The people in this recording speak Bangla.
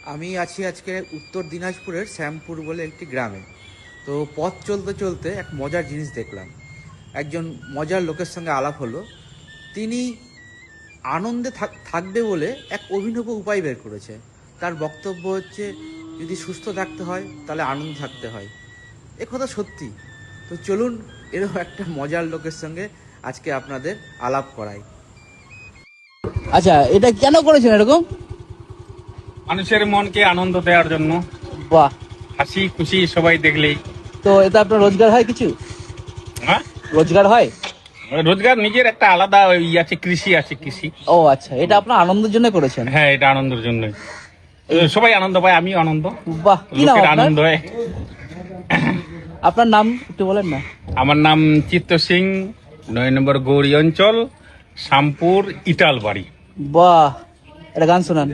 আমি আছি আজকে উত্তর দিনাজপুরের শ্যামপুর বলে একটি গ্রামে। তো পথ চলতে চলতে এক মজার জিনিস দেখলাম। একজন মজার লোকের সঙ্গে আলাপ হলো। তিনি আনন্দে থাকবে বলে এক অভিনব উপায় বের করেছে। তার বক্তব্য হচ্ছে, যদি সুস্থ থাকতে হয় তাহলে আনন্দ থাকতে হয়। এ কথা সত্যি। তো চলুন, এরকম একটা মজার লোকের সঙ্গে আজকে আপনাদের আলাপ করাই। আচ্ছা, এটা কেন করেছেন এরকম? মানুষের মনকে আনন্দ দেওয়ার জন্য। বাহ। হাসি খুশি সবাই দেখলেই। তো এতে আপনার রোজগার হয় কিছু? হ্যাঁ, রোজগার হয়? রোজগার নিজের একটা আলাদা আছে, কৃষি আছে, কৃষি। ও আচ্ছা, এটা আপনার আনন্দের জন্য করেছেন? হ্যাঁ, এটা আনন্দের জন্যই। সবাই আনন্দ পায়, আমিও আনন্দ। বাহ, কি নাম লোকের আপনার? আনন্দ হয়। আপনার নাম একটু বলেন না। আমার নাম চিত্ত সিং, 9 নম্বর গৌরী অঞ্চল, শ্যামপুর, ইটালবাড়ি। বাহ, এটা গান শোনান।